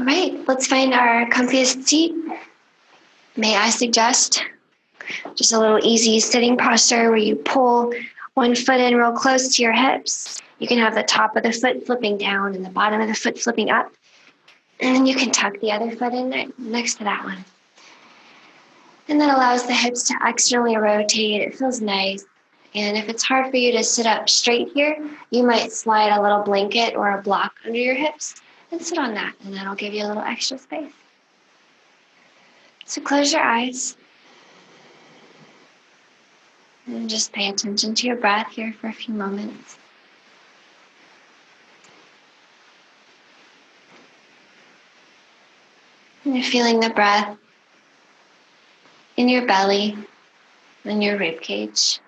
All right, let's find our comfiest seat. May I suggest just a little easy sitting posture where you pull one foot in real close to your hips. You can have the top of the foot flipping down and the bottom of the foot flipping up. And then you can tuck the other foot in there next to that one. And that allows the hips to externally rotate. It feels nice. And if it's hard for you to sit up straight here, you might slide a little blanket or a block under your hips and sit on that. And that'll give you a little extra space. So close your eyes. And just pay attention to your breath here for a few moments. And you're feeling the breath in your belly and your rib cage.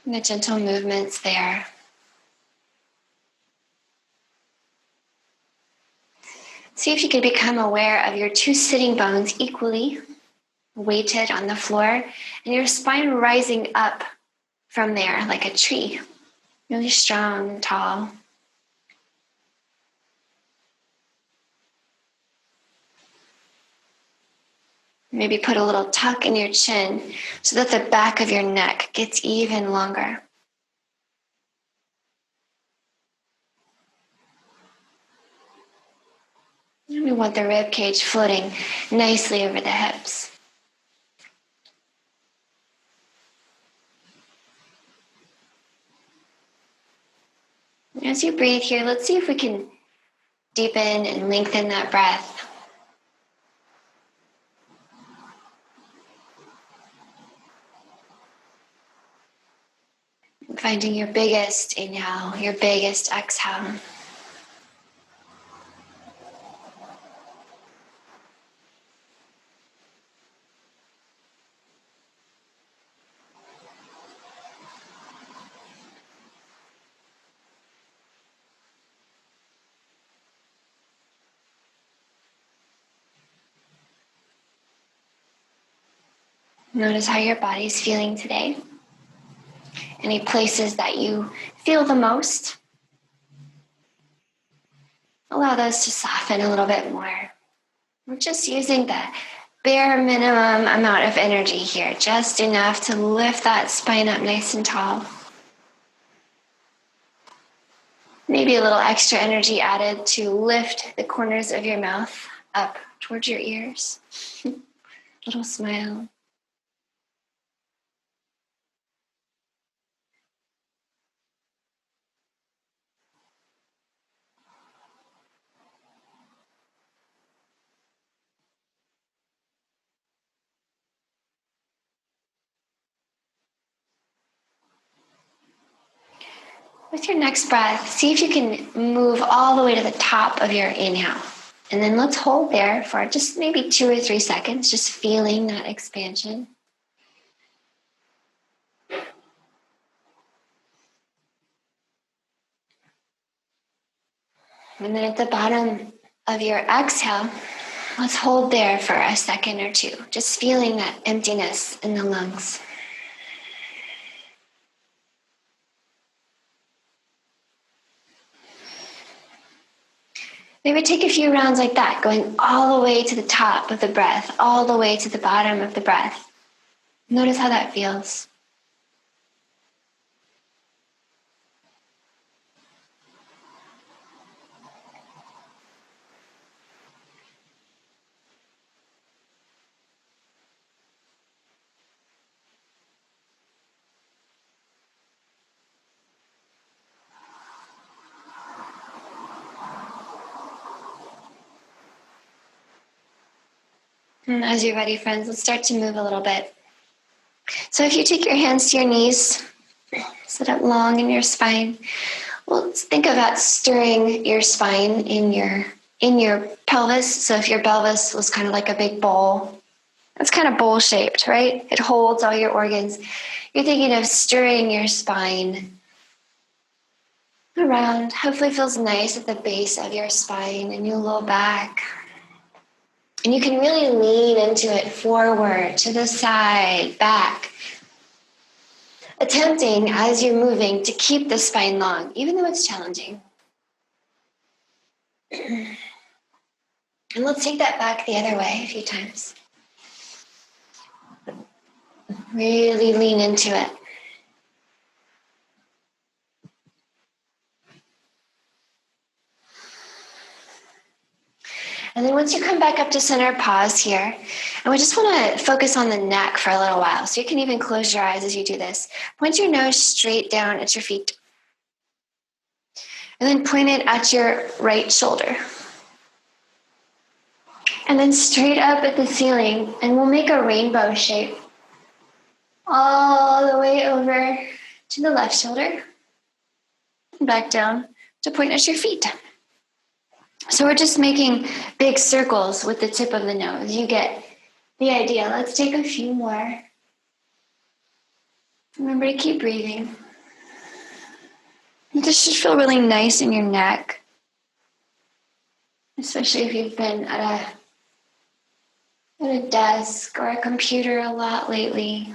And the gentle movements there. See if you can become aware of your two sitting bones equally weighted on the floor and your spine rising up from there like a tree, really strong and tall. Maybe put a little tuck in your chin so that the back of your neck gets even longer. And we want the rib cage floating nicely over the hips. As you breathe here, let's see if we can deepen and lengthen that breath. Finding your biggest inhale, your biggest exhale. Notice how your body's feeling today. Any places that you feel the most, allow those to soften a little bit more. We're just using the bare minimum amount of energy here, just enough to lift that spine up nice and tall. Maybe a little extra energy added to lift the corners of your mouth up towards your ears. Little smile. With your next breath, see if you can move all the way to the top of your inhale. And then let's hold there for just maybe 2 or 3 seconds, just feeling that expansion. And then at the bottom of your exhale, let's hold there for a second or two, just feeling that emptiness in the lungs. Maybe take a few rounds like that, going all the way to the top of the breath, all the way to the bottom of the breath. Notice how that feels. And as you're ready, friends, let's start to move a little bit. So if you take your hands to your knees, sit up long in your spine. Well, let's think about stirring your spine in your pelvis. So if your pelvis was kind of like a big bowl, it's kind of bowl shaped, right? It holds all your organs. You're thinking of stirring your spine around. Hopefully it feels nice at the base of your spine and your low back. And you can really lean into it forward, to the side, back. Attempting, as you're moving, to keep the spine long, even though it's challenging. And let's take that back the other way a few times. Really lean into it. And then once you come back up to center, pause here. And we just want to focus on the neck for a little while. So you can even close your eyes as you do this. Point your nose straight down at your feet. And then point it at your right shoulder. And then straight up at the ceiling. And we'll make a rainbow shape. All the way over to the left shoulder. And back down to point at your feet. So we're just making big circles with the tip of the nose. You get the idea. Let's take a few more. Remember to keep breathing. This should feel really nice in your neck, especially if you've been at a desk or a computer a lot lately.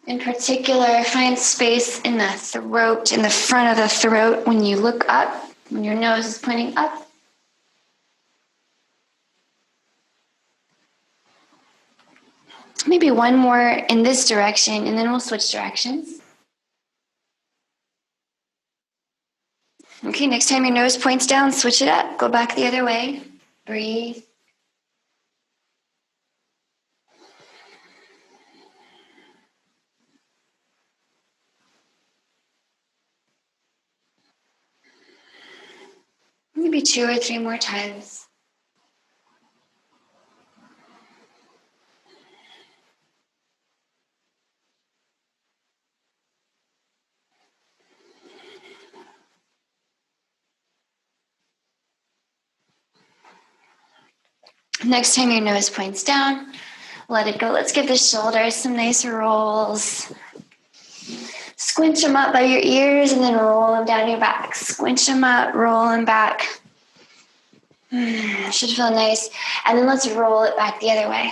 In particular, find space in the throat, in the front of the throat when you look up, when your nose is pointing up. Maybe one more in this direction, and then we'll switch directions. Okay, next time your nose points down, switch it up. Go back the other way. Breathe. Maybe 2 or 3 more times. Next time your nose points down, let it go. Let's give the shoulders some nice rolls. Squinch them up by your ears and then roll them down your back. Squinch them up, roll them back. Should feel nice. And then let's roll it back the other way.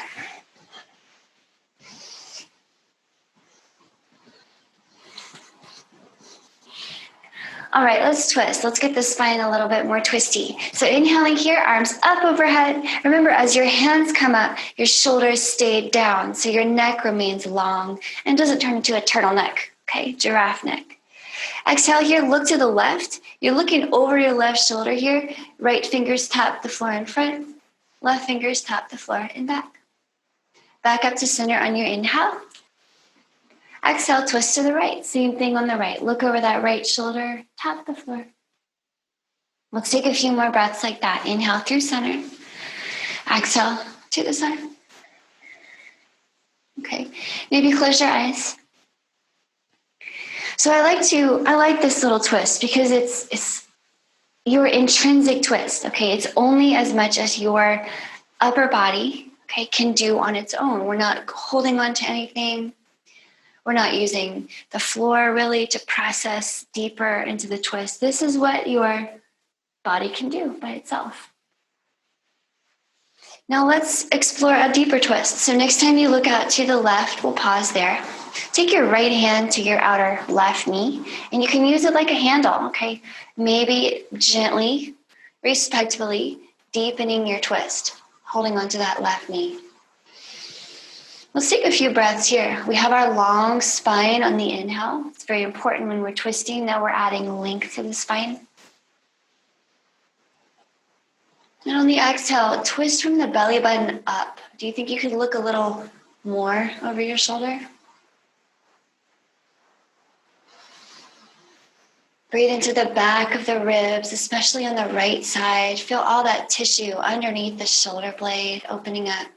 All right, let's twist. Let's get the spine a little bit more twisty. So inhaling here, arms up overhead. Remember, as your hands come up, your shoulders stay down, so your neck remains long and doesn't turn into a turtleneck, okay? Giraffe neck. Exhale here, look to the left. You're looking over your left shoulder here. Right fingers tap the floor in front. Left fingers tap the floor in back. Back up to center on your inhale. Exhale, twist to the right. Same thing on the right. Look over that right shoulder, tap the floor. Let's take a few more breaths like that. Inhale through center. Exhale to the side. Okay, maybe close your eyes. So I like this little twist because it's your intrinsic twist. Okay, it's only as much as your upper body, okay, can do on its own. We're not holding on to anything. We're not using the floor really to process deeper into the twist. This is what your body can do by itself. Now let's explore a deeper twist. So next time you look out to the left, we'll pause there. Take your right hand to your outer left knee, and you can use it like a handle, okay? Maybe gently, respectfully, deepening your twist, holding onto that left knee. Let's take a few breaths here. We have our long spine on the inhale. It's very important when we're twisting that we're adding length to the spine. And on the exhale, twist from the belly button up. Do you think you could look a little more over your shoulder? Breathe into the back of the ribs, especially on the right side. Feel all that tissue underneath the shoulder blade opening up.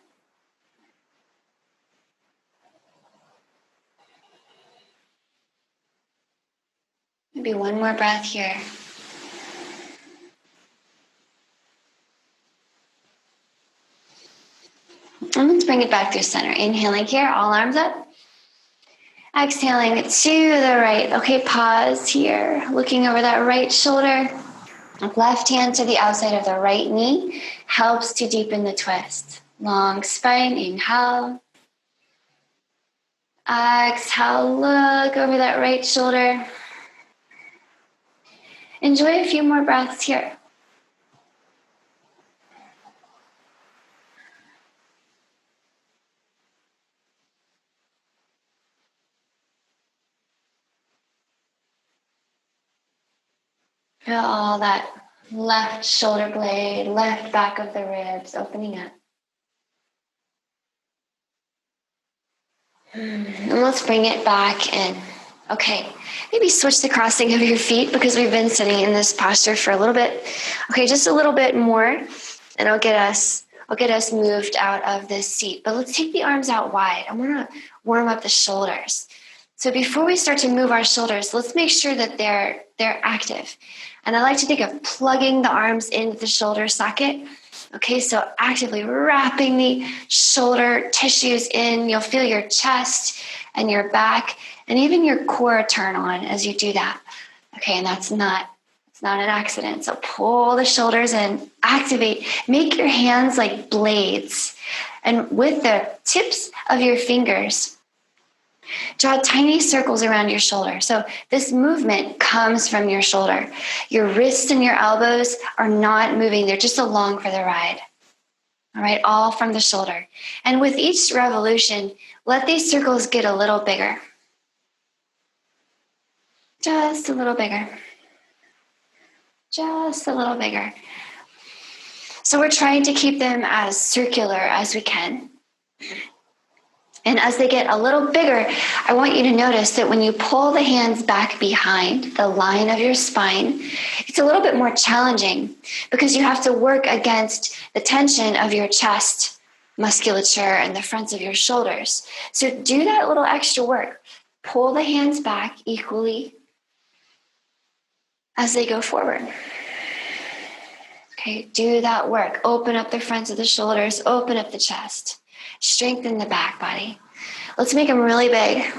Maybe one more breath here. And let's bring it back through center. Inhaling here, all arms up. Exhaling to the right. Okay, pause here. Looking over that right shoulder. Left hand to the outside of the right knee helps to deepen the twist. Long spine, inhale. Exhale, look over that right shoulder. Enjoy a few more breaths here. Feel all that left shoulder blade, left back of the ribs opening up. And let's bring it back in. Okay, maybe switch the crossing of your feet because we've been sitting in this posture for a little bit. Okay, just a little bit more, and I'll get us moved out of this seat. But let's take the arms out wide. I want to warm up the shoulders. So before we start to move our shoulders, let's make sure that they're active. And I like to think of plugging the arms into the shoulder socket. Okay, so actively wrapping the shoulder tissues in. You'll feel your chest and your back and even your core turn on as you do that. Okay, and it's not an accident. So pull the shoulders in, activate, make your hands like blades. And with the tips of your fingers, draw tiny circles around your shoulder. So this movement comes from your shoulder. Your wrists and your elbows are not moving. They're just along for the ride. All right, all from the shoulder. And with each revolution, let these circles get a little bigger. Just a little bigger. Just a little bigger. So we're trying to keep them as circular as we can. And as they get a little bigger, I want you to notice that when you pull the hands back behind the line of your spine, it's a little bit more challenging because you have to work against the tension of your chest musculature and the fronts of your shoulders. So do that little extra work. Pull the hands back equally as they go forward. Okay, do that work. Open up the fronts of the shoulders, open up the chest. Strengthen the back body. Let's make them really big,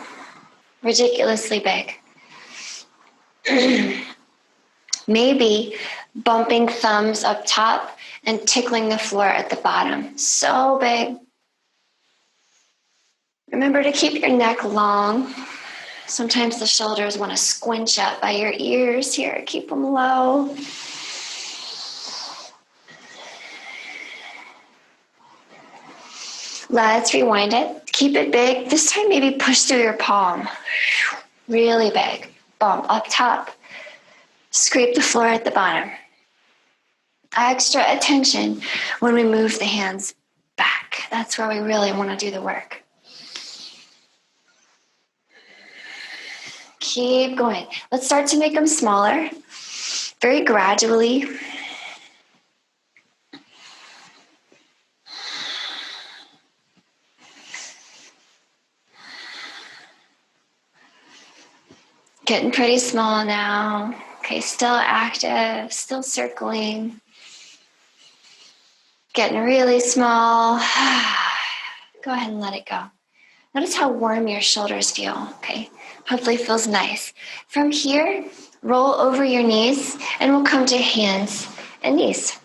ridiculously big. Maybe bumping thumbs up top and tickling the floor at the bottom. So big. Remember to keep your neck long. Sometimes the shoulders want to squinch up by your ears here. Keep them low. Let's rewind it. Keep it big. This time maybe push through your palm. Really big. Bump up top. Scrape the floor at the bottom. Extra attention when we move the hands back. That's where we really want to do the work. Keep going. Let's start to make them smaller. Very gradually. Getting pretty small now. Okay, still active, still circling. Getting really small. Go ahead and let it go. Notice how warm your shoulders feel, okay? Hopefully it feels nice. From here, roll over your knees and we'll come to hands and knees.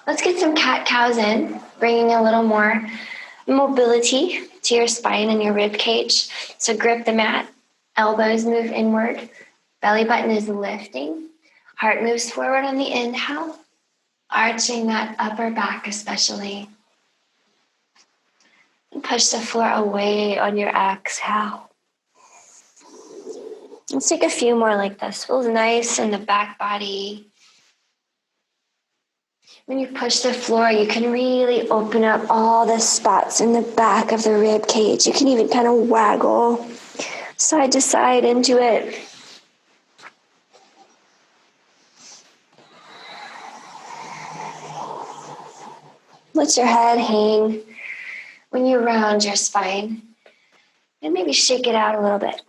Let's get some cat-cows in, bringing a little more mobility to your spine and your rib cage. So grip the mat, elbows move inward, belly button is lifting, heart moves forward on the inhale, arching that upper back especially. And push the floor away on your exhale. Let's take a few more like this. Feels nice in the back body. When you push the floor, you can really open up all the spots in the back of the rib cage. You can even kind of waggle side to side into it. Let your head hang when you round your spine. And maybe shake it out a little bit.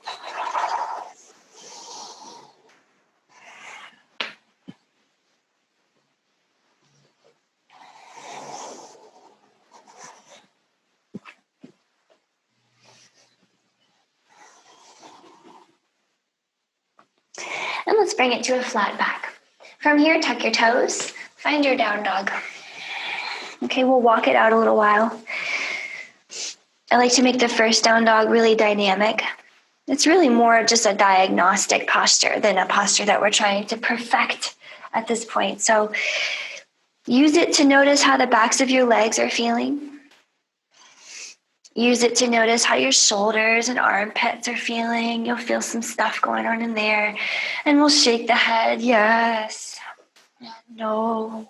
And let's bring it to a flat back. From here, tuck your toes, find your down dog. Okay, we'll walk it out a little while. I like to make the first down dog really dynamic. It's really more just a diagnostic posture than a posture that we're trying to perfect at this point. So use it to notice how the backs of your legs are feeling. Use it to notice how your shoulders and armpits are feeling. You'll feel some stuff going on in there. And we'll shake the head, yes, no.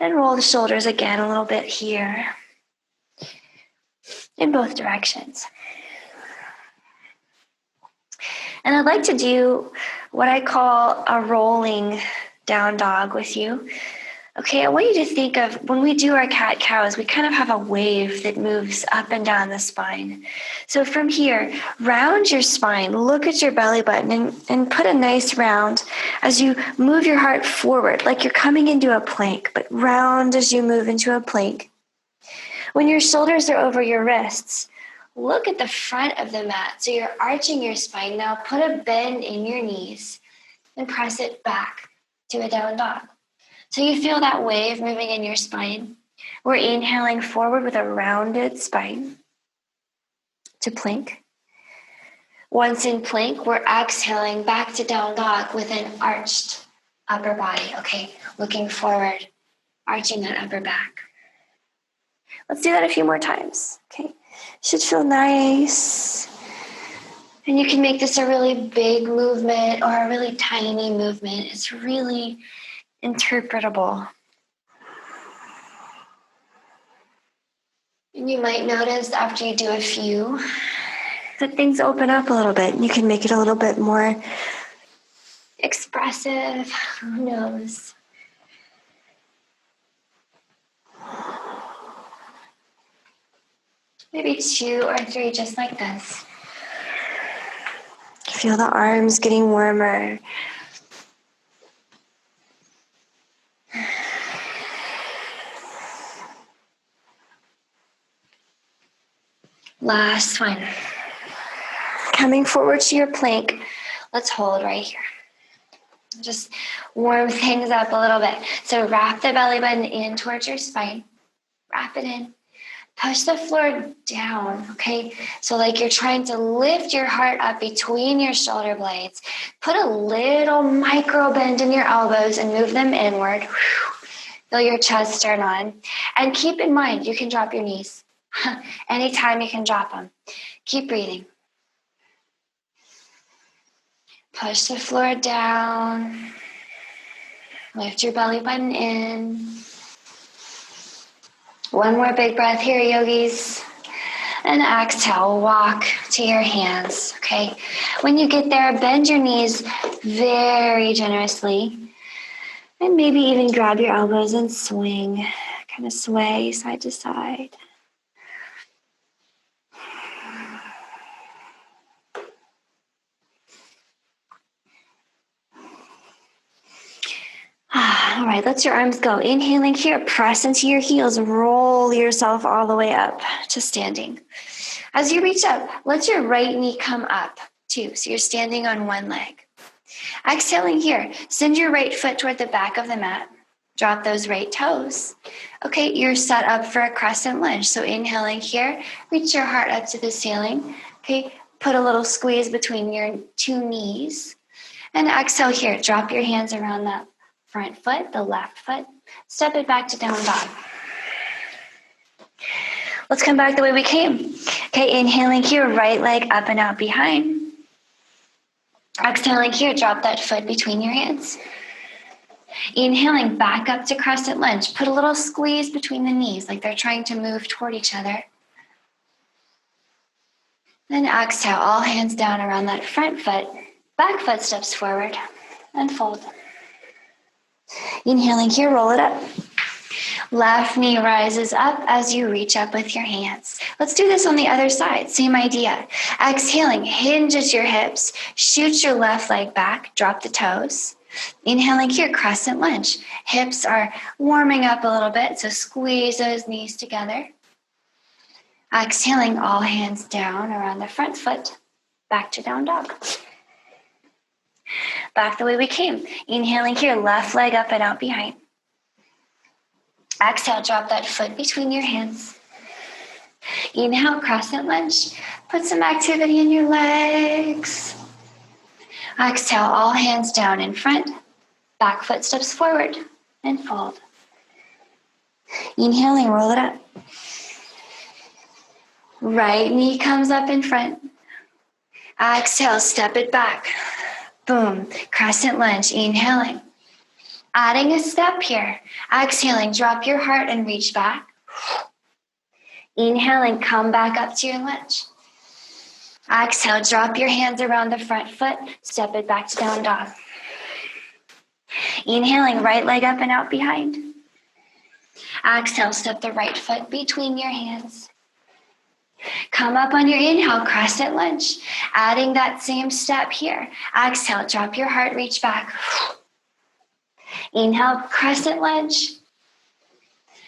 And roll the shoulders again a little bit here. In both directions. And I'd like to do what I call a rolling down dog with you. Okay, I want you to think of when we do our cat-cows, we kind of have a wave that moves up and down the spine. So from here, round your spine, look at your belly button and put a nice round as you move your heart forward, like you're coming into a plank, but round as you move into a plank. When your shoulders are over your wrists, look at the front of the mat. So you're arching your spine. Now put a bend in your knees and press it back to a down dog. So you feel that wave moving in your spine. We're inhaling forward with a rounded spine to plank. Once in plank, we're exhaling back to down dog with an arched upper body. Okay, looking forward, arching that upper back. Let's do that a few more times. Okay, should feel nice. And you can make this a really big movement or a really tiny movement. It's really interpretable. And you might notice after you do a few that things open up a little bit. You can make it a little bit more expressive. Who knows? Maybe 2 or 3 just like this. Feel the arms getting warmer. Last one. Coming forward to your plank. Let's hold right here. Just warm things up a little bit. So wrap the belly button in towards your spine. Wrap it in. Push the floor down, okay? So like you're trying to lift your heart up between your shoulder blades. Put a little micro bend in your elbows and move them inward. Feel your chest turn on. And keep in mind, you can drop your knees. Anytime you can drop them. Keep breathing. Push the floor down. Lift your belly button in. One more big breath here, yogis. And exhale, walk to your hands, okay? When you get there, bend your knees very generously. And maybe even grab your elbows and swing. Kind of sway side to side. All right, let your arms go. Inhaling here, press into your heels, roll yourself all the way up to standing. As you reach up, let your right knee come up too. So you're standing on one leg. Exhaling here, send your right foot toward the back of the mat. Drop those right toes. Okay, you're set up for a crescent lunge. So inhaling here, reach your heart up to the ceiling. Okay, put a little squeeze between your 2 knees. And exhale here, drop your hands around that front foot, the left foot. Step it back to down dog. Let's come back the way we came. Okay, inhaling here, right leg up and out behind. Exhaling here, drop that foot between your hands. Inhaling back up to crescent lunge. Put a little squeeze between the knees, like they're trying to move toward each other. Then exhale, all hands down around that front foot. Back foot steps forward and fold. Inhaling here, roll it up. Left knee rises up as you reach up with your hands. Let's do this on the other side. Same idea. Exhaling, hinges your hips, shoot your left leg back, drop the toes. Inhaling here, crescent lunge. Hips are warming up a little bit, so squeeze those knees together. Exhaling, all hands down around the front foot, back to down dog. Back the way we came. Inhaling here, left leg up and out behind. Exhale, drop that foot between your hands. Inhale, crescent lunge. Put some activity in your legs. Exhale, all hands down in front. Back foot steps forward and fold. Inhaling, roll it up. Right knee comes up in front. Exhale, step it back. Boom, crescent lunge, inhaling. Adding a step here. Exhaling, drop your heart and reach back. Inhaling, come back up to your lunge. Exhale, drop your hands around the front foot. Step it back to down dog. Inhaling, right leg up and out behind. Exhale, step the right foot between your hands. Come up on your inhale, crescent lunge. Adding that same step here. Exhale, drop your heart, reach back. Inhale, crescent lunge.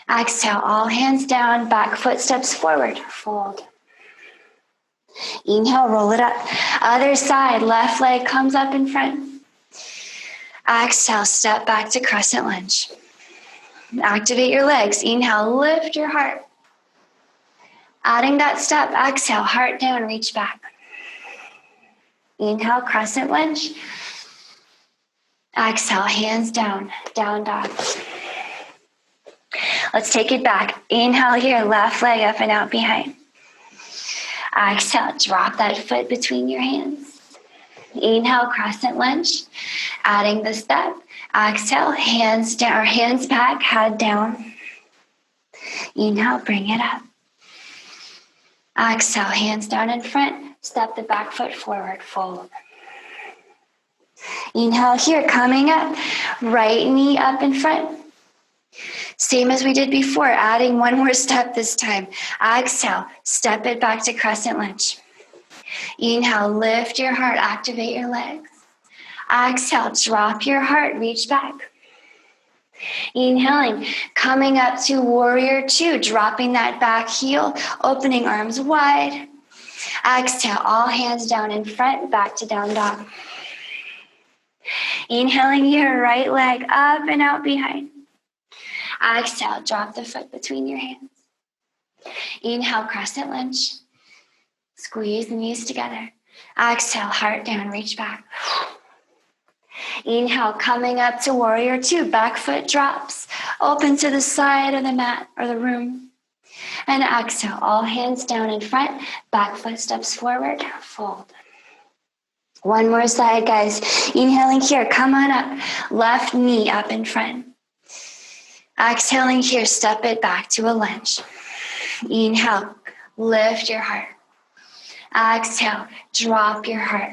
Exhale, all hands down, back foot steps forward, fold. Inhale, roll it up. Other side, left leg comes up in front. Exhale, step back to crescent lunge. Activate your legs. Inhale, lift your heart. Adding that step, exhale, heart down, reach back. Inhale, crescent lunge. Exhale, hands down, down dog. Let's take it back. Inhale here, left leg up and out behind. Exhale, drop that foot between your hands. Inhale, crescent lunge. Adding the step. Exhale, hands down, or hands back, head down. Inhale, bring it up. Exhale, hands down in front. Step the back foot forward, fold. Inhale here, coming up. Right knee up in front. Same as we did before, adding one more step this time. Exhale, step it back to crescent lunge. Inhale, lift your heart, activate your legs. Exhale, drop your heart, reach back. Inhaling, coming up to warrior two, dropping that back heel, opening arms wide. Exhale, all hands down in front, back to down dog. Inhaling your right leg up and out behind. Exhale, drop the foot between your hands. Inhale, crescent lunge. Squeeze the knees together. Exhale, heart down, reach back. Inhale, coming up to warrior two, back foot drops. Open to the side of the mat or the room. And exhale, all hands down in front, back foot steps forward, fold. One more side, guys. Inhaling here, come on up. Left knee up in front. Exhaling here, step it back to a lunge. Inhale, lift your heart. Exhale, drop your heart.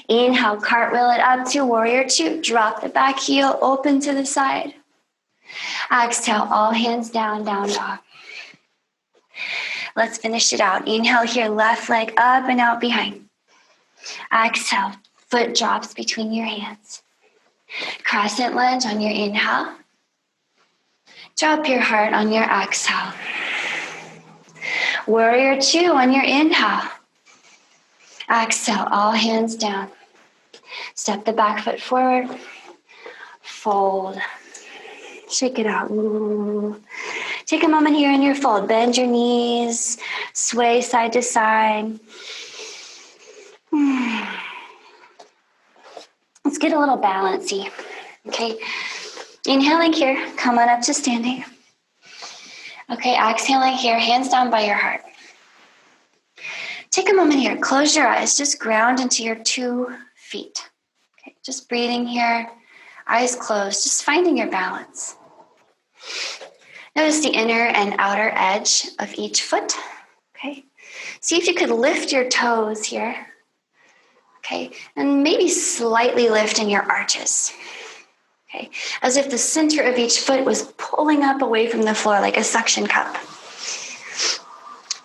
Inhale, cartwheel it up to warrior two. Drop the back heel, open to the side. Exhale, all hands down, down dog. Let's finish it out. Inhale here, left leg up and out behind. Exhale, foot drops between your hands. Crescent lunge on your inhale. Drop your heart on your exhale. Warrior two on your inhale. Exhale, all hands down. Step the back foot forward. Fold. Shake it out. Ooh. Take a moment here in your fold. Bend your knees. Sway side to side. Let's get a little balancy. Okay. Inhaling here, come on up to standing. Okay, exhaling here, hands down by your heart. Take a moment here, close your eyes, just ground into your 2 feet. Okay, just breathing here, eyes closed, just finding your balance. Notice the inner and outer edge of each foot. Okay, see if you could lift your toes here. Okay, and maybe slightly lift in your arches. Okay, as if the center of each foot was pulling up away from the floor like a suction cup.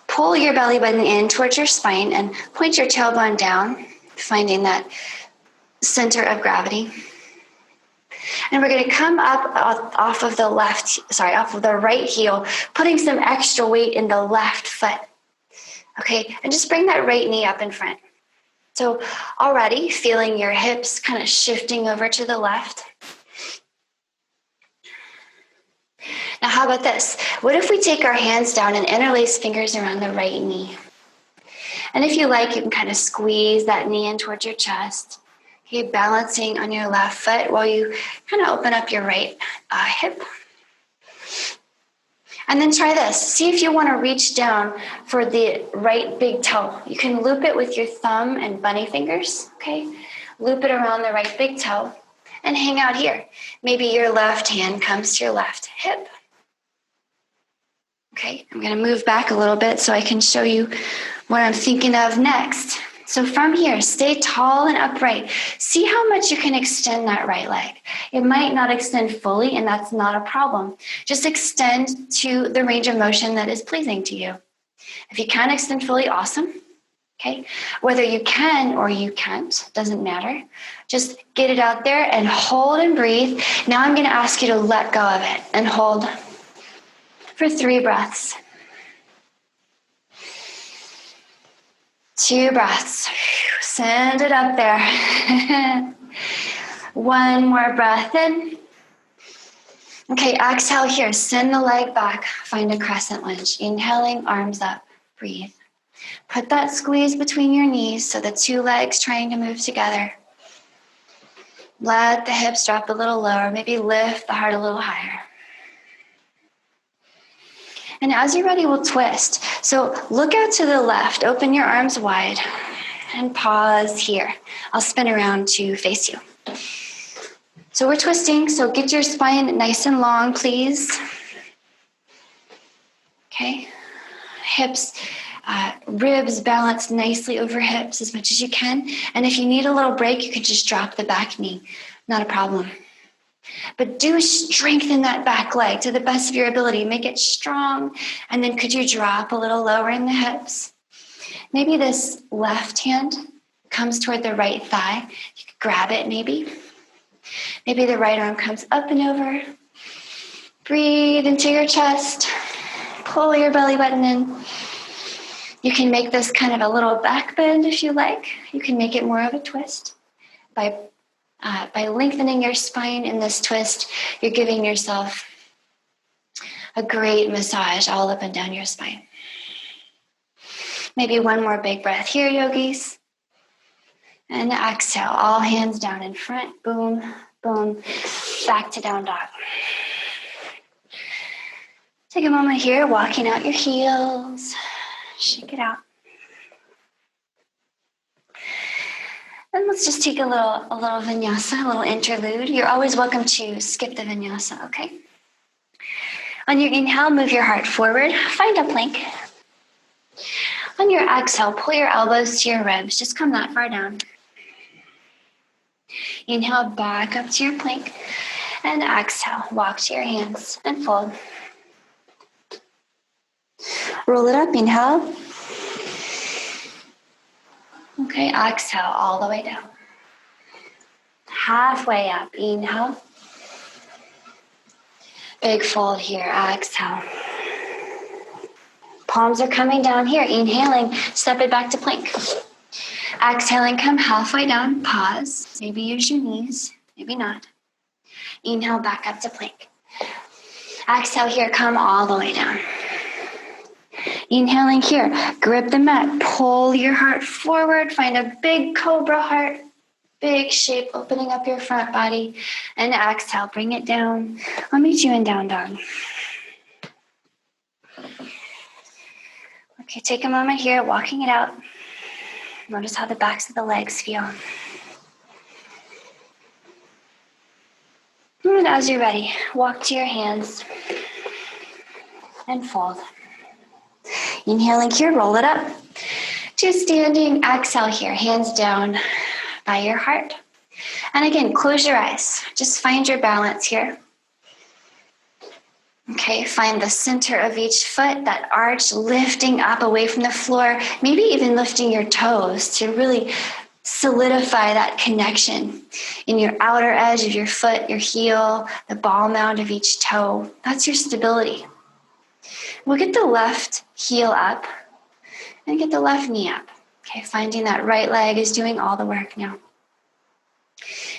Pull your belly button in towards your spine and point your tailbone down, finding that center of gravity. And we're going to come up off of the right heel, putting some extra weight in the left foot. Okay, and just bring that right knee up in front. So already feeling your hips kind of shifting over to the left. Now, how about this? What if we take our hands down and interlace fingers around the right knee? And if you like, you can kind of squeeze that knee in towards your chest. Okay, balancing on your left foot while you kind of open up your right hip. And then try this. See if you want to reach down for the right big toe. You can loop it with your thumb and bunny fingers, okay? Loop it around the right big toe and hang out here. Maybe your left hand comes to your left hip. Okay, I'm going to move back a little bit so I can show you what I'm thinking of next. So from here, stay tall and upright. See how much you can extend that right leg. It might not extend fully, and that's not a problem. Just extend to the range of motion that is pleasing to you. If you can extend fully, awesome. Okay, whether you can or you can't, doesn't matter. Just get it out there and hold and breathe. Now I'm going to ask you to let go of it and hold for 3 breaths. 2 breaths. Send it up there. 1 more breath in. Okay, exhale here. Send the leg back. Find a crescent lunge. Inhaling, arms up. Breathe. Put that squeeze between your knees so the 2 legs trying to move together. Let the hips drop a little lower. Maybe lift the heart a little higher. And as you're ready, we'll twist. So look out to the left, open your arms wide, and pause here. I'll spin around to face you. So we're twisting, so get your spine nice and long, please. Okay. Hips, ribs balanced nicely over hips as much as you can. And if you need a little break, you can just drop the back knee. Not a problem. But do strengthen that back leg to the best of your ability. Make it strong. And then could you drop a little lower in the hips? Maybe this left hand comes toward the right thigh. You could grab it maybe. Maybe the right arm comes up and over. Breathe into your chest. Pull your belly button in. You can make this kind of a little back bend if you like. You can make it more of a twist by lengthening your spine in this twist. You're giving yourself a great massage all up and down your spine. Maybe 1 more big breath here, yogis. And exhale, all hands down in front. Boom, boom. Back to down dog. Take a moment here, walking out your heels. Shake it out. And let's just take a little vinyasa, a little interlude. You're always welcome to skip the vinyasa, okay? On your inhale, move your heart forward. Find a plank. On your exhale, pull your elbows to your ribs. Just come that far down. Inhale, back up to your plank. And exhale, walk to your hands and fold. Roll it up, inhale. Okay, exhale all the way down. Halfway up, inhale. Big fold here, exhale. Palms are coming down here, inhaling, step it back to plank. Exhaling, come halfway down, pause. Maybe use your knees, maybe not. Inhale, back up to plank. Exhale here, come all the way down. Inhaling here, grip the mat, pull your heart forward, find a big cobra heart, big shape, opening up your front body, and exhale, bring it down. I'll meet you in down dog. Okay, take a moment here, walking it out. Notice how the backs of the legs feel. And as you're ready, walk to your hands and fold. Inhaling here, roll it up to standing. Exhale here, hands down by your heart. And again, close your eyes. Just find your balance here. Okay, find the center of each foot, that arch lifting up away from the floor, maybe even lifting your toes to really solidify that connection in your outer edge of your foot, your heel, the ball mound of each toe. That's your stability. We'll get the left heel up and get the left knee up. Okay, finding that right leg is doing all the work now.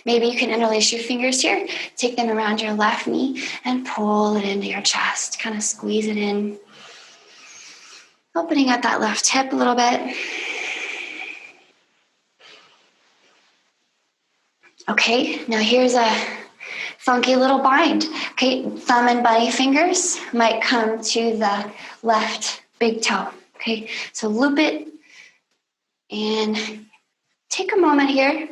Maybe you can interlace your fingers here, take them around your left knee and pull it into your chest. Kind of squeeze it in, opening up that left hip a little bit. Okay, now here's a funky little bind. Okay, thumb and bunny fingers might come to the left big toe. Okay, so loop it and take a moment here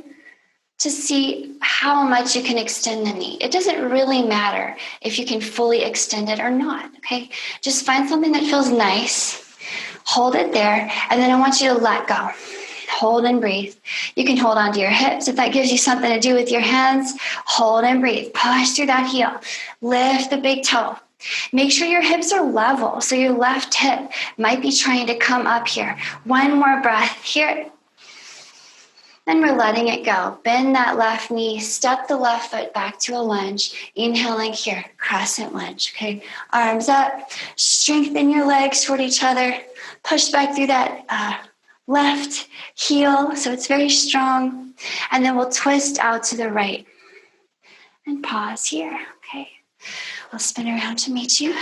to see how much you can extend the knee. It doesn't really matter if you can fully extend it or not, okay? Just find something that feels nice, hold it there, and then I want you to let go. Hold and breathe. You can hold onto your hips. If that gives you something to do with your hands, hold and breathe. Push through that heel. Lift the big toe. Make sure your hips are level, so your left hip might be trying to come up here. One more breath here. Then we're letting it go. Bend that left knee, step the left foot back to a lunge. Inhaling here, crescent lunge, okay? Arms up, strengthen your legs toward each other. Push back through that left heel, so it's very strong. And then we'll twist out to the right. And pause here, okay? I'll spin around to meet you.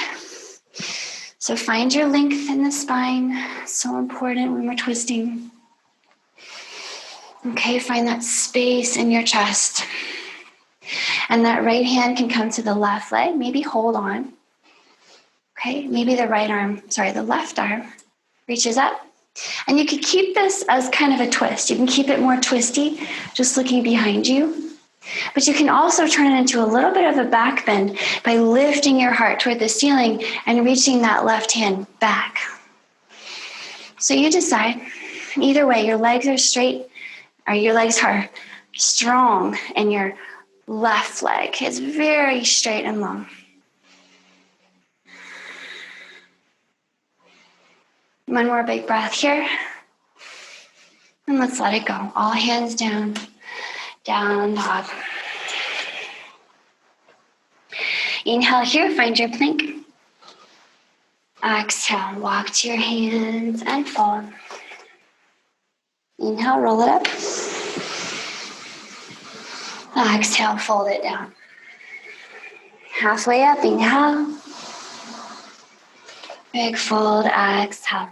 So find your length in the spine. So important when we're twisting. Okay, find that space in your chest. And that right hand can come to the left leg. Maybe hold on. Okay, maybe the left arm reaches up. And you can keep this as kind of a twist. You can keep it more twisty, just looking behind you. But you can also turn it into a little bit of a back bend by lifting your heart toward the ceiling and reaching that left hand back. So you decide. Either way, your legs are straight, or your legs are strong, and your left leg is very straight and long. One more big breath here. And let's let it go. All hands down, down dog. Inhale here, find your plank. Exhale, walk to your hands and fold. Inhale, roll it up. Exhale, fold it down. Halfway up, inhale. Big fold, exhale.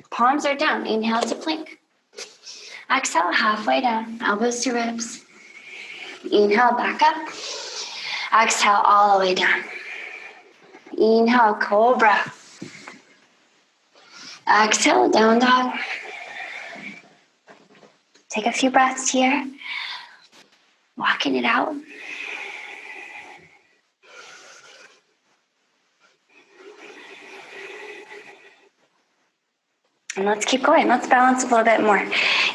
Palms are down, inhale to plank. Exhale, halfway down, elbows to ribs. Inhale, back up. Exhale, all the way down. Inhale, cobra. Exhale, down dog. Take a few breaths here. Walking it out. And let's keep going. Let's balance a little bit more.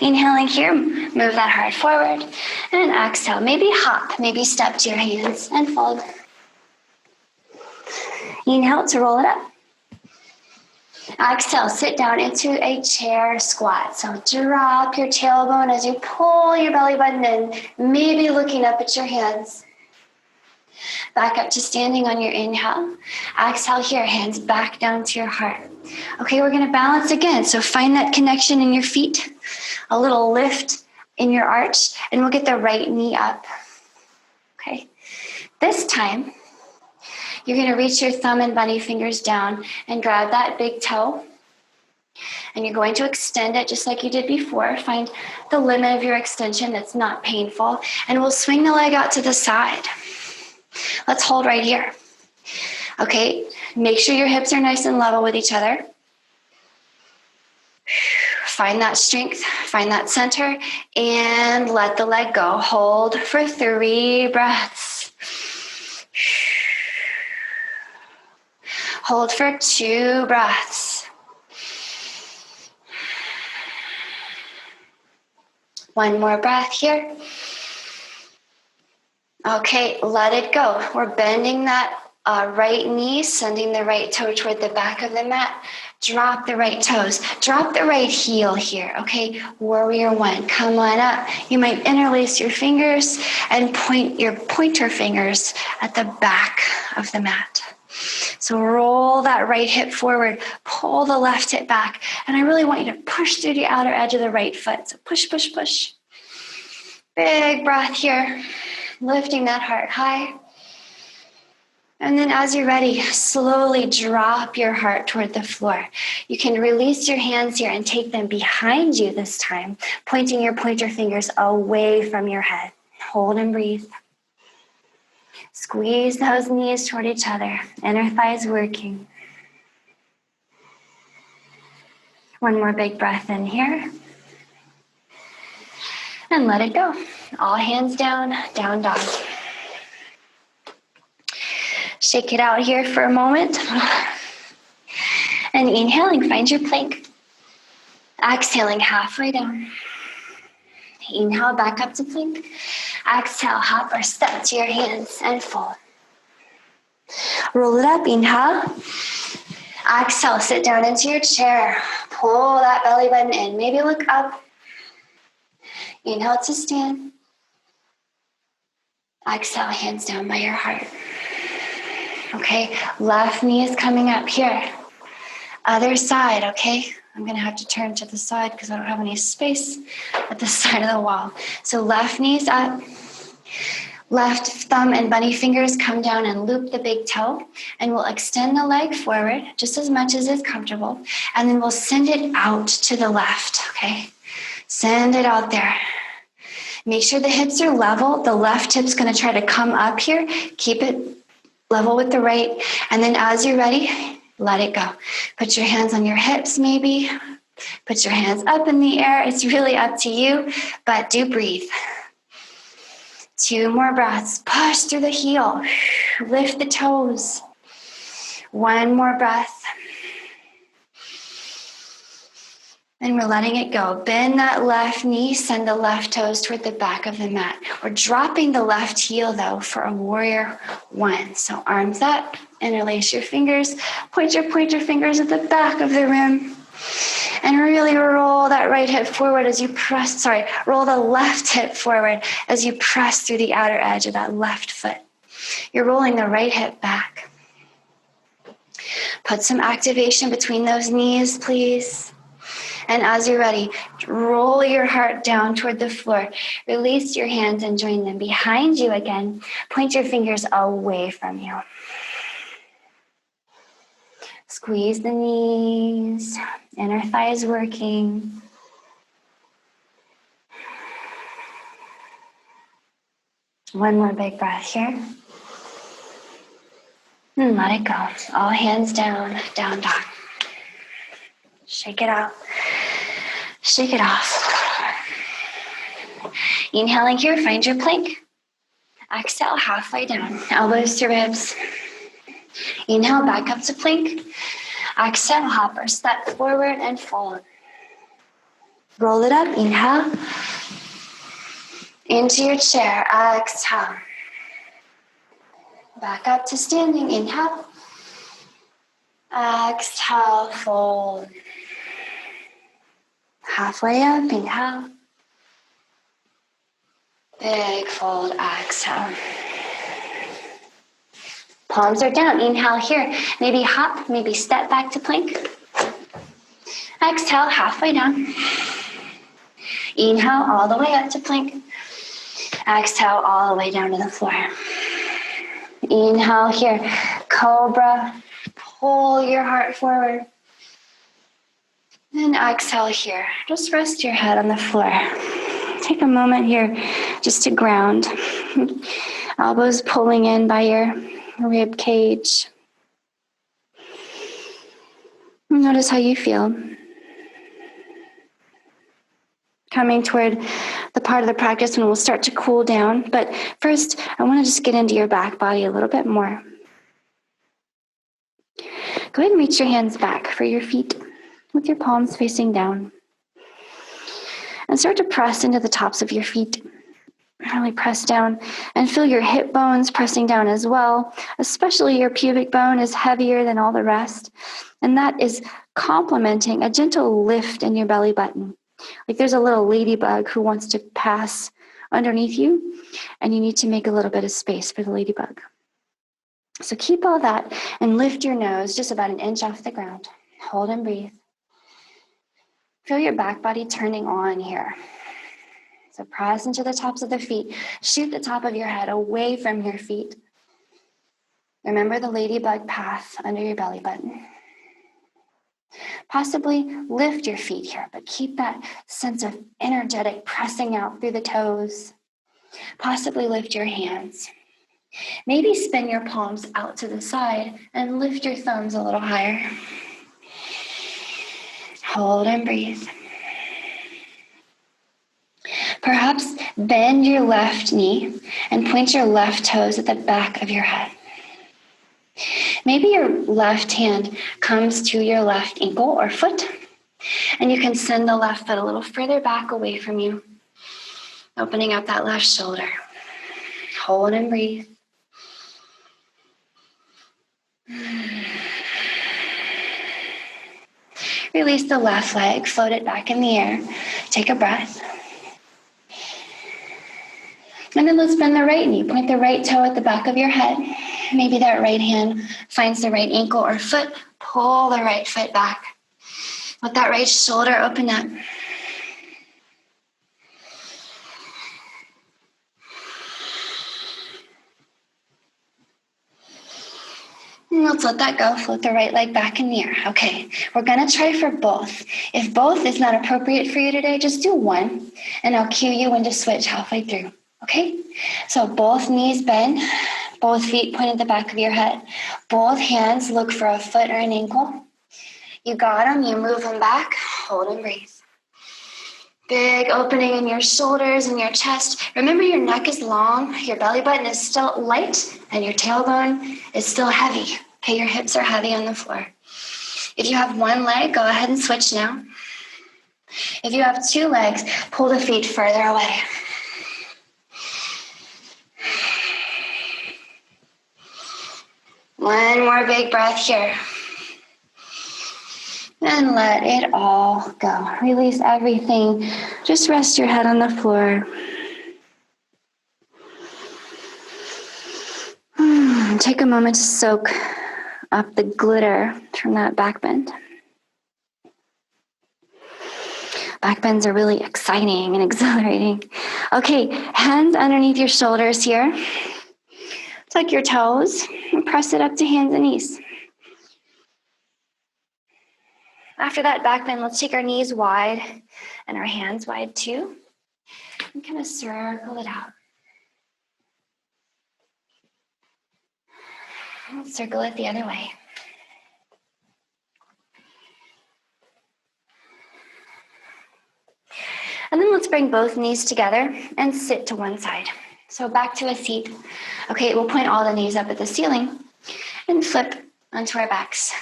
Inhaling here, move that heart forward. And exhale, maybe hop, maybe step to your hands and fold. Inhale to roll it up. Exhale, sit down into a chair squat. So drop your tailbone as you pull your belly button in, maybe looking up at your hands. Back up to standing on your inhale. Exhale here, hands back down to your heart. Okay, we're going to balance again. So find that connection in your feet, a little lift in your arch, and we'll get the right knee up. Okay, this time, you're going to reach your thumb and bunny fingers down and grab that big toe. And you're going to extend it just like you did before. Find the limit of your extension that's not painful. And we'll swing the leg out to the side. Let's hold right here. Okay, make sure your hips are nice and level with each other. Find that strength, find that center, and let the leg go. Hold for 3 breaths. Hold for 2 breaths. 1 more breath here. Okay, let it go. We're bending that right knee, sending the right toe toward the back of the mat. Drop the right toes. Drop the right heel here, okay? Warrior 1, come on up. You might interlace your fingers and point your pointer fingers at the back of the mat. So roll that right hip forward, pull the left hip back, and I really want you to push through the outer edge of the right foot. So push, push, push. Big breath here, lifting that heart high. And then as you're ready, slowly drop your heart toward the floor. You can release your hands here and take them behind you this time, pointing your pointer fingers away from your head. Hold and breathe. Squeeze those knees toward each other. Inner thighs working. One more big breath in here. And let it go. All hands down, down dog. Shake it out here for a moment. And inhaling, find your plank. Exhaling halfway down. Inhale, back up to plank. Exhale, hop or step to your hands and fold. Roll it up, inhale. Exhale, sit down into your chair. Pull that belly button in. Maybe look up. Inhale to stand. Exhale, hands down by your heart. Okay, left knee is coming up here. Other side, okay? I'm going to have to turn to the side because I don't have any space at the side of the wall. So left knee's up. Left thumb and bunny fingers come down and loop the big toe. And we'll extend the leg forward just as much as is comfortable. And then we'll send it out to the left, okay? Send it out there. Make sure the hips are level. The left hip's going to try to come up here. Keep it level with the right. And then as you're ready, let it go. Put your hands on your hips maybe. Put your hands up in the air. It's really up to you, but do breathe. 2 more breaths. Push through the heel. Lift the toes. 1 more breath. And we're letting it go. Bend that left knee, send the left toes toward the back of the mat. We're dropping the left heel, though, for a warrior 1. So arms up, interlace your fingers, point your pointer fingers at the back of the rim, and really roll that right hip forward as you press, roll the left hip forward as you press through the outer edge of that left foot. You're rolling the right hip back. Put some activation between those knees, please. And as you're ready, roll your heart down toward the floor. Release your hands and join them behind you again. Point your fingers away from you. Squeeze the knees. Inner thighs working. One more big breath here. And let it go. All hands down, down dog. Shake it out. Shake it off. Inhaling here, find your plank. Exhale, halfway down. Elbows to ribs. Inhale, back up to plank. Exhale, hop or step forward and fold. Roll it up. Inhale. Into your chair. Exhale. Back up to standing. Inhale. Exhale, fold. Halfway up, inhale. Big fold, exhale. Palms are down, inhale here. Maybe hop, maybe step back to plank. Exhale, halfway down. Inhale all the way up to plank. Exhale all the way down to the floor. Inhale here, cobra. Pull your heart forward. And exhale here. Just rest your head on the floor. Take a moment here just to ground. Elbows pulling in by your rib cage. Notice how you feel. Coming toward the part of the practice when we'll start to cool down. But first, I want to just get into your back body a little bit more. Go ahead and reach your hands back for your feet with your palms facing down. And start to press into the tops of your feet. Really press down and feel your hip bones pressing down as well. Especially your pubic bone is heavier than all the rest. And that is complementing a gentle lift in your belly button. Like there's a little ladybug who wants to pass underneath you, and you need to make a little bit of space for the ladybug. So keep all that and lift your nose just about an inch off the ground. Hold and breathe. Feel your back body turning on here. So press into the tops of the feet. Shoot the top of your head away from your feet. Remember the ladybug path under your belly button. Possibly lift your feet here, but keep that sense of energetic pressing out through the toes. Possibly lift your hands. Maybe spin your palms out to the side and lift your thumbs a little higher. Hold and breathe. Perhaps bend your left knee and point your left toes at the back of your head. Maybe your left hand comes to your left ankle or foot, and you can send the left foot a little further back away from you, opening up that left shoulder. Hold and breathe. Release the left leg, float it back in the air. Take a breath. And then let's bend the right knee. Point the right toe at the back of your head. Maybe that right hand finds the right ankle or foot. Pull the right foot back. Let that right shoulder open up. And let's let that go. Float the right leg back in the air. Okay, we're going to try for both. If both is not appropriate for you today, just do one, and I'll cue you when to switch halfway through. Okay? So both knees bend, both feet point at the back of your head. Both hands look for a foot or an ankle. You got them, you move them back, hold and breathe. Big opening in your shoulders and your chest. Remember, your neck is long, your belly button is still light, and your tailbone is still heavy. Okay, your hips are heavy on the floor. If you have one leg, go ahead and switch now. If you have two legs, pull the feet further away. One more big breath here. And let it all go. Release everything. Just rest your head on the floor. Take a moment to soak up the glitter from that back bend. Back bends are really exciting and exhilarating. Okay, hands underneath your shoulders here. Tuck your toes and press it up to hands and knees. After that back bend, let's take our knees wide and our hands wide too. And kind of circle it out. And circle it the other way. And then let's bring both knees together and sit to one side. So back to a seat. Okay, we'll point all the knees up at the ceiling and flip onto our backs.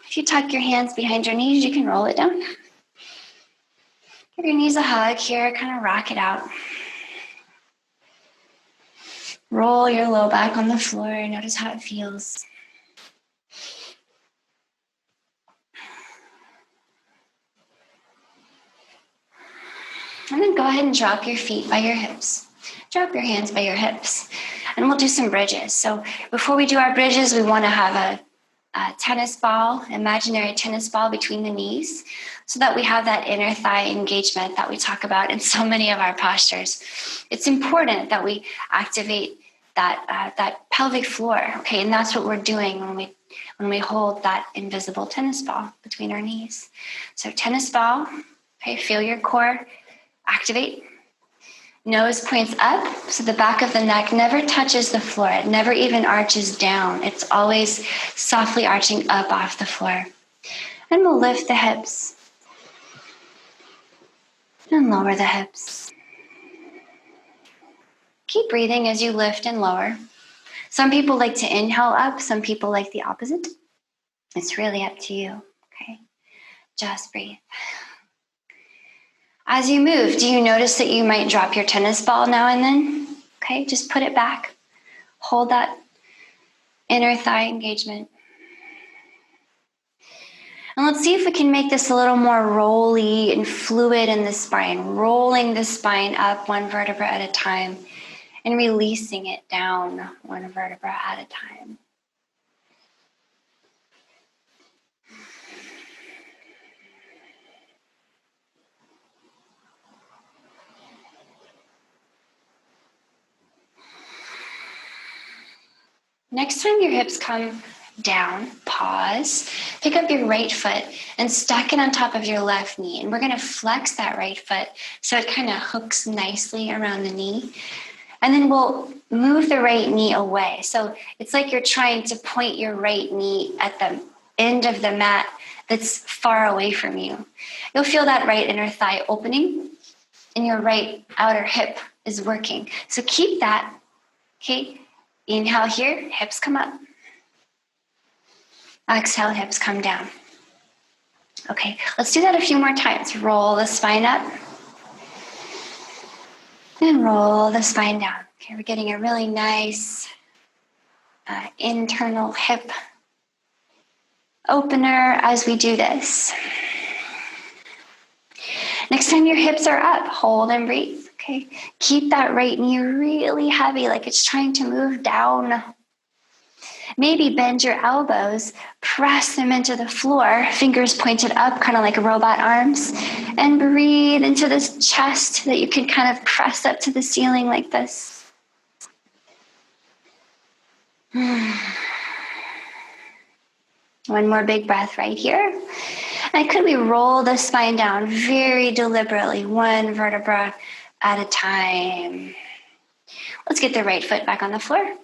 If you tuck your hands behind your knees, you can roll it down. Give your knees a hug here, kind of rock it out. Roll your low back on the floor, notice how it feels. And then go ahead and drop your feet by your hips. Drop your hands by your hips. And we'll do some bridges. So before we do our bridges, we want to have a tennis ball, imaginary tennis ball between the knees, so that we have that inner thigh engagement that we talk about in so many of our postures. It's important that we activate that pelvic floor, okay? And that's what we're doing when we hold that invisible tennis ball between our knees. So tennis ball, okay, feel your core activate. Nose points up, so the back of the neck never touches the floor. It never even arches down. It's always softly arching up off the floor. And we'll lift the hips. And lower the hips. Keep breathing as you lift and lower. Some people like to inhale up. Some people like the opposite. It's really up to you, okay? Just breathe. As you move, do you notice that you might drop your tennis ball now and then? Okay, just put it back. Hold that inner thigh engagement. And let's see if we can make this a little more rolly and fluid in the spine, rolling the spine up one vertebra at a time and releasing it down one vertebra at a time. Next time your hips come down, pause, pick up your right foot and stack it on top of your left knee. And we're going to flex that right foot so it kind of hooks nicely around the knee. And then we'll move the right knee away. So it's like you're trying to point your right knee at the end of the mat that's far away from you. You'll feel that right inner thigh opening and your right outer hip is working. So keep that. Okay. Inhale here, hips come up. Exhale, hips come down. Okay, let's do that a few more times. Roll the spine up. And roll the spine down. Okay, we're getting a really nice internal hip opener as we do this. Next time your hips are up, hold and breathe. Okay, keep that right knee really heavy, like it's trying to move down. Maybe bend your elbows, press them into the floor, fingers pointed up, kind of like robot arms, and breathe into this chest that you can kind of press up to the ceiling like this. One more big breath right here. And could we roll the spine down very deliberately, one vertebra at a time. Let's get the right foot back on the floor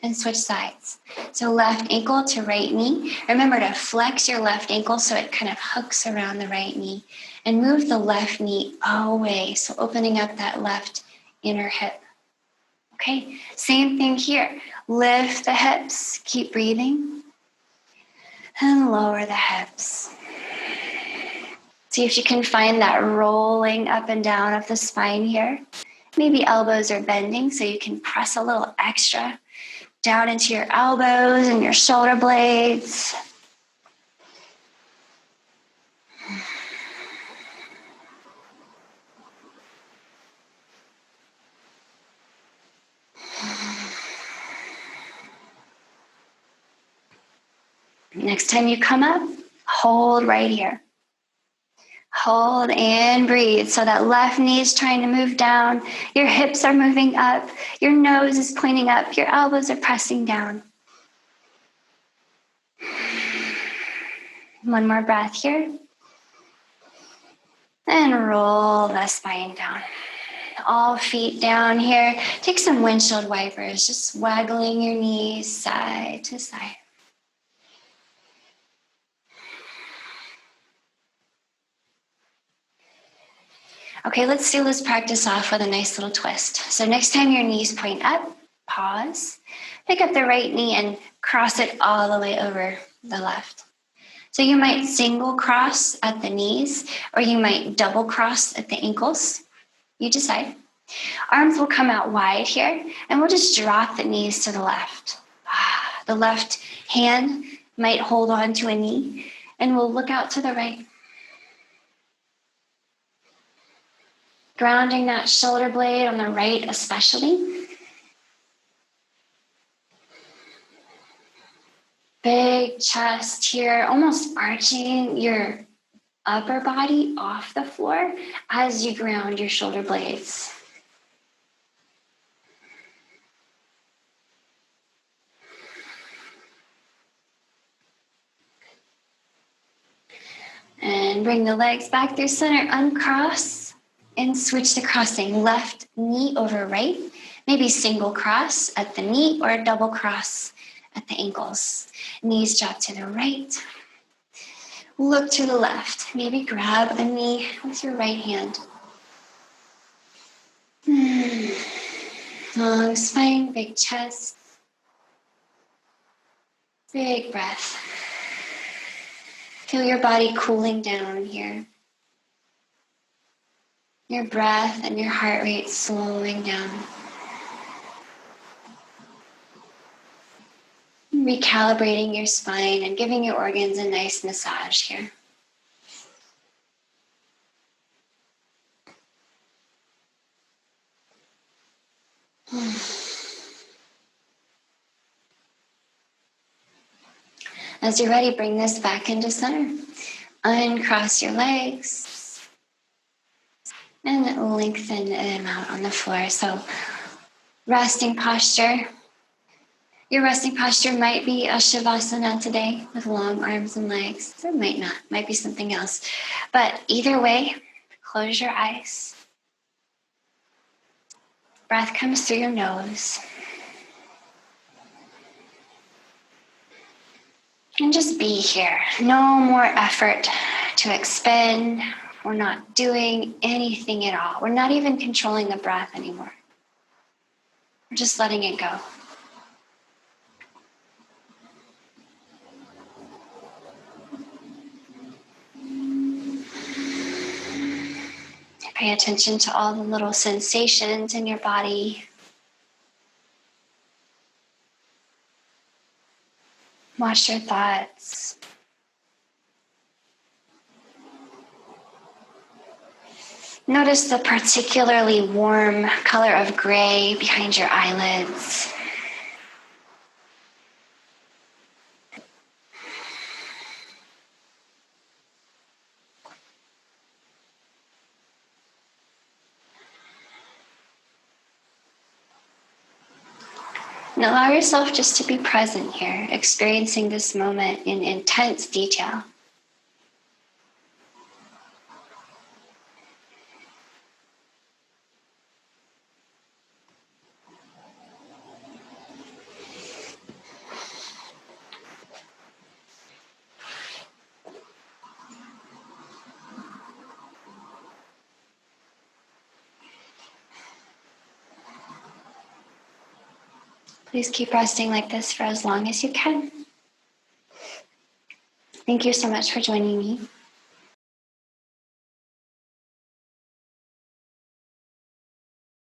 and switch sides. So left ankle to right knee. Remember to flex your left ankle so it kind of hooks around the right knee, and move the left knee away. So opening up that left inner hip. Okay, same thing here. Lift the hips, keep breathing, and lower the hips. See if you can find that rolling up and down of the spine here. Maybe elbows are bending, so you can press a little extra down into your elbows and your shoulder blades. Next time you come up, hold right here. Hold and breathe. So that left knee is trying to move down. Your hips are moving up. Your nose is pointing up. Your elbows are pressing down. One more breath here. And roll the spine down. All feet down here. Take some windshield wipers, just waggling your knees side to side. Okay, let's do this practice off with a nice little twist. So next time your knees point up, pause. Pick up the right knee and cross it all the way over the left. So you might single cross at the knees, or you might double cross at the ankles. You decide. Arms will come out wide here, and we'll just drop the knees to the left. The left hand might hold on to a knee, and we'll look out to the right. Grounding that shoulder blade on the right especially. Big chest here, almost arching your upper body off the floor as you ground your shoulder blades. And bring the legs back through center, uncross, and switch to crossing. Left knee over right, maybe single cross at the knee or a double cross at the ankles. Knees drop to the right. Look to the left. Maybe grab a knee with your right hand. Long spine, big chest. Big breath. Feel your body cooling down here. Your breath and your heart rate slowing down. Recalibrating your spine and giving your organs a nice massage here. As you're ready, bring this back into center. Uncross your legs and lengthen them out on the floor. So resting posture. Your resting posture might be a Shavasana today with long arms and legs. It might not, might be something else. But either way, close your eyes. Breath comes through your nose. And just be here. No more effort to expend. We're not doing anything at all. We're not even controlling the breath anymore. We're just letting it go. Pay attention to all the little sensations in your body. Watch your thoughts. Notice the particularly warm color of gray behind your eyelids. And allow yourself just to be present here, experiencing this moment in intense detail. Please keep resting like this for as long as you can. Thank you so much for joining me.